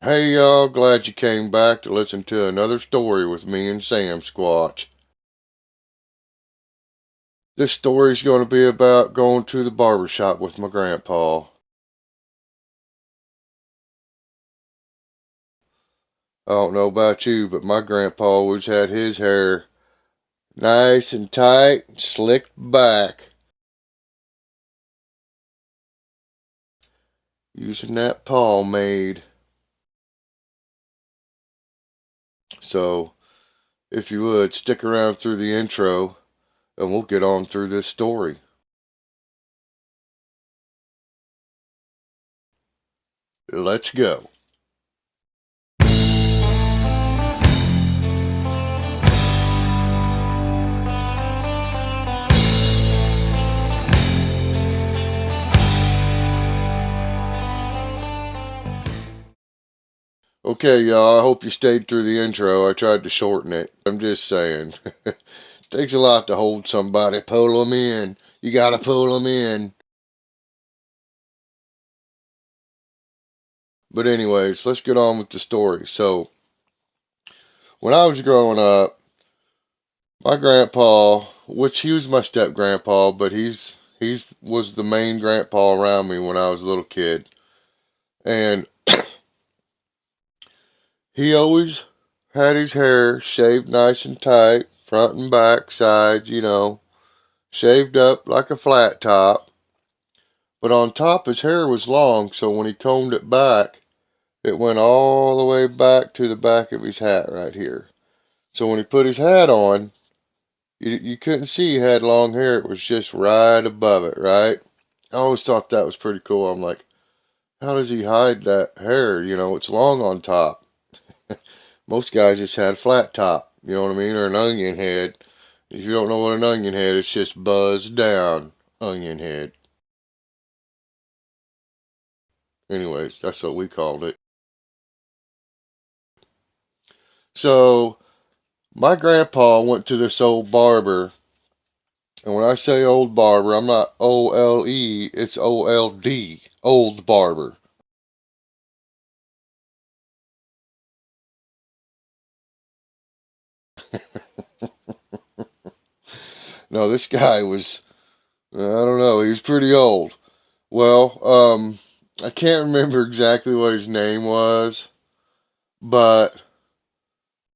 Hey y'all, glad you came back to listen to another story with me and Sam Squatch. This story's going to be about going to the barber shop with my grandpa. I don't know about you, but my grandpa always had his hair nice and tight, slicked back, using that pomade. So, if you would, stick around through the intro and we'll get on through this story. Let's go. Okay, y'all, I hope you stayed through the intro. I tried to shorten it. I'm just saying. Takes a lot to hold somebody, pull them in. You gotta pull them in. But anyways, let's get on with the story. So, when I was growing up, my grandpa, which he was my step grandpa, but he's was the main grandpa around me when I was a little kid. And he always had his hair shaved nice and tight, front and back, sides, shaved up like a flat top. But on top his hair was long, so when he combed it back, it went all the way back to the back of his hat right here. So when he put his hat on, you couldn't see he had long hair. It was just right above it, right? I always thought that was pretty cool. I'm like, how does he hide that hair? It's long on top. Most guys just had a flat top, you know what I mean? Or an onion head. If you don't know what an onion head is, just buzzed down onion head. Anyways, that's what we called it. So, my grandpa went to this old barber. And when I say old barber, I'm not OLE, it's OLD, old barber. No, this guy was, I don't know, he was pretty old. Well, I can't remember exactly what his name was, but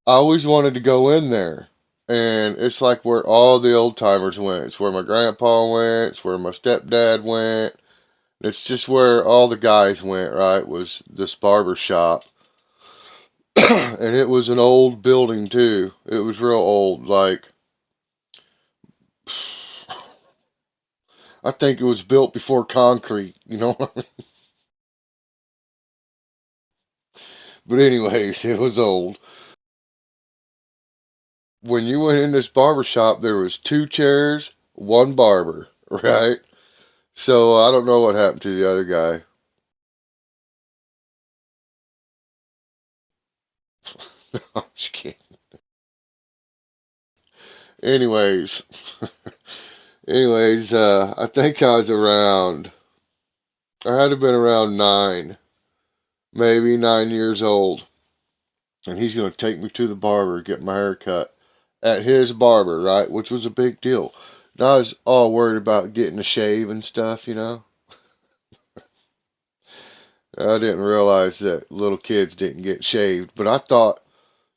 I always wanted to go in there. And it's like where all the old timers went. It's where my grandpa went, it's where my stepdad went. It's just where all the guys went, right? Was this barber shop. And it was an old building too. It was real old. Like, I think it was built before concrete, you know? But anyways, it was old. When you went in this barber shop, there was two chairs, one barber, right? So I don't know what happened to the other guy. I'm just kidding. Anyways, I think I was around, I had to have been around 9, maybe 9 years old. And he's going to take me to the barber, get my hair cut at his barber, right? Which was a big deal. And I was all worried about getting a shave and stuff. I didn't realize that little kids didn't get shaved, but I thought,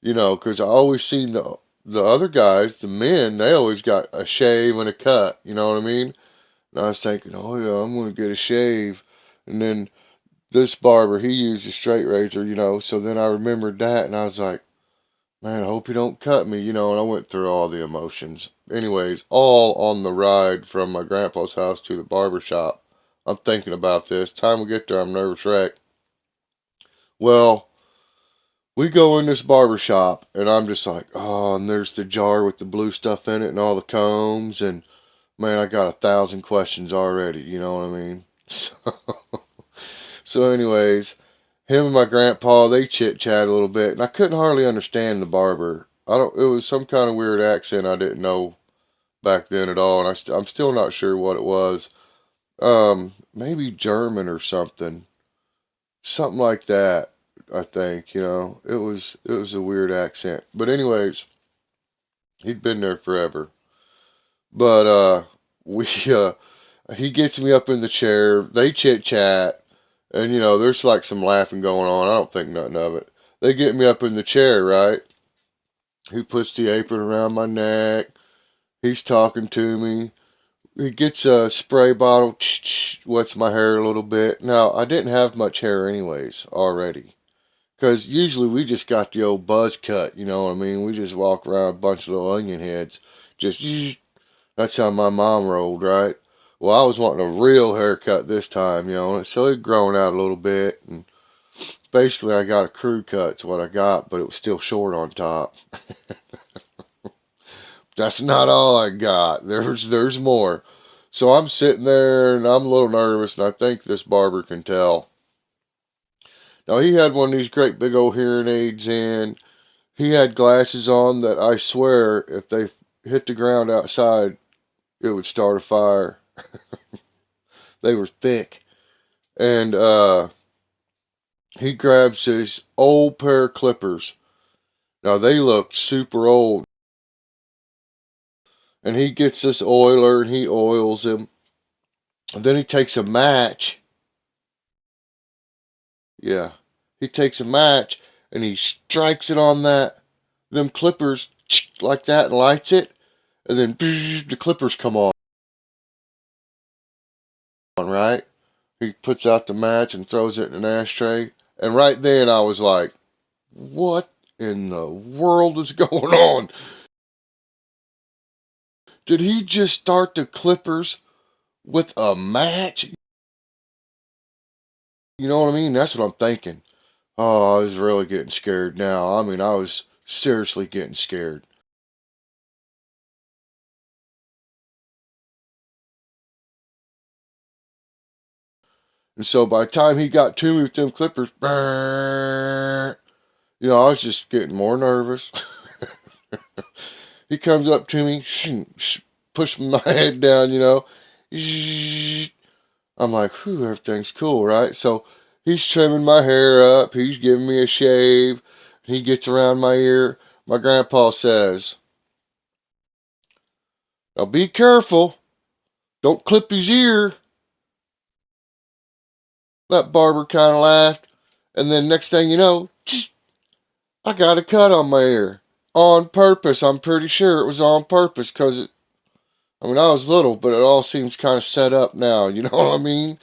because I always seen the other guys, the men, they always got a shave and a cut. You know what I mean? And I was thinking, oh yeah, I'm gonna get a shave, and then this barber, he used a straight razor. So then I remembered that, and I was like, man, I hope you don't cut me. And I went through all the emotions. Anyways, all on the ride from my grandpa's house to the barber shop. I'm thinking about this. Time we get there, I'm nervous wreck. Well, we go in this barber shop, and I'm just like, oh, and there's the jar with the blue stuff in it and all the combs, and man, I got 1,000 questions already. You know what I mean? So anyways, him and my grandpa, they chit chat a little bit, and I couldn't hardly understand the barber. I don't. It was some kind of weird accent I didn't know back then at all, and I'm still not sure what it was. Maybe German or something like that. I think, it was a weird accent. But anyways, he'd been there forever. But we he gets me up in the chair. They chit chat, and there's like some laughing going on. I don't think nothing of it. They get me up in the chair, right? He puts the apron around my neck. He's talking to me. He gets a spray bottle, wets my hair a little bit. Now, I didn't have much hair anyways already. Because usually we just got the old buzz cut, you know what I mean? We just walk around a bunch of little onion heads. Just, that's how my mom rolled, right? Well, I was wanting a real haircut this time, so it grown out a little bit. And basically, I got a crew cut's what I got, but it was still short on top. That's not all I got. There's more. So I'm sitting there and I'm a little nervous, and I think this barber can tell. Now he had one of these great big old hearing aids in. He had glasses on that I swear if they hit the ground outside, it would start a fire. They were thick. And he grabs his old pair of clippers. Now they looked super old. And he gets this oiler and he oils them. And then he takes a match. Yeah. He takes a match and he strikes it on them clippers like that and lights it. And then the clippers come on, right? He puts out the match and throws it in an ashtray. And right then I was like, what in the world is going on? Did he just start the clippers with a match? You know what I mean? That's what I'm thinking. Oh, I was really getting scared now. I mean, I was seriously getting scared. And so by the time he got to me with them clippers, I was just getting more nervous. He comes up to me, push my head down, I'm like, whew, everything's cool, right? So he's trimming my hair up. He's giving me a shave. He gets around my ear. My grandpa says, now be careful. Don't clip his ear. That barber kind of laughed. And then next thing you know, I got a cut on my ear. On purpose. I'm pretty sure it was on purpose because I mean, I was little, but it all seems kind of set up now. You know what I mean?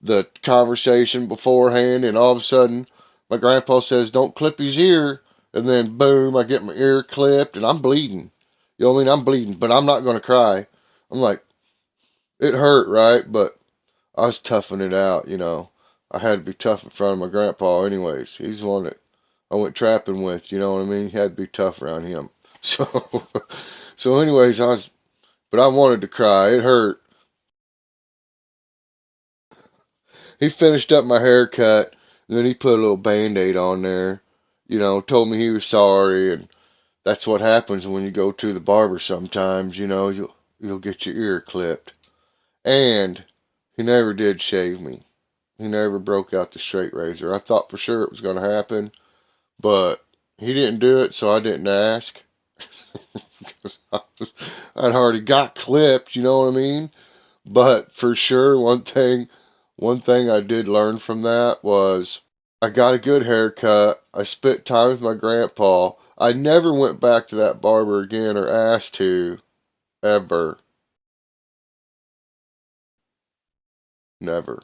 The conversation beforehand, and all of a sudden, my grandpa says, don't clip his ear. And then, boom, I get my ear clipped, and I'm bleeding. You know what I mean? I'm bleeding, but I'm not going to cry. I'm like, it hurt, right? But I was toughing it out. I had to be tough in front of my grandpa, anyways. He's the one that I went trapping with, you know what I mean? He had to be tough around him. So, so anyways, but I wanted to cry. It hurt. He finished up my haircut, and then he put a little band-aid on there. Told me he was sorry, and that's what happens when you go to the barber sometimes, you'll get your ear clipped. And he never did shave me. He never broke out the straight razor. I thought for sure it was going to happen, but he didn't do it, so I didn't ask. Because I'd already got clipped, you know what I mean? But for sure, one thing I did learn from that was I got a good haircut. I spent time with my grandpa. I never went back to that barber again or asked to, ever. Never.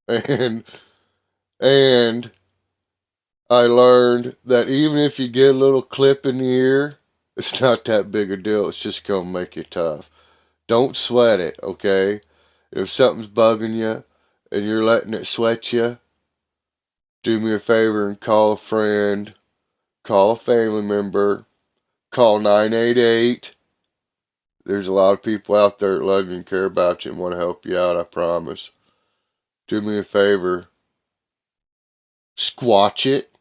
And and I learned that even if you get a little clip in the ear, it's not that big a deal. It's just gonna make you tough. Don't sweat it, okay? If something's bugging you and you're letting it sweat you, do me a favor and call a friend, call a family member, call 988. There's a lot of people out there that love you and care about you and want to help you out, I promise. Do me a favor, squatch it,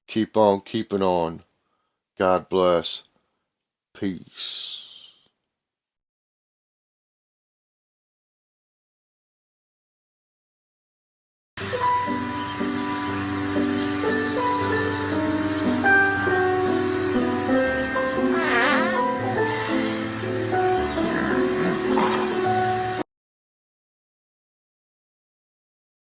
keep on keeping on. God bless. Peace.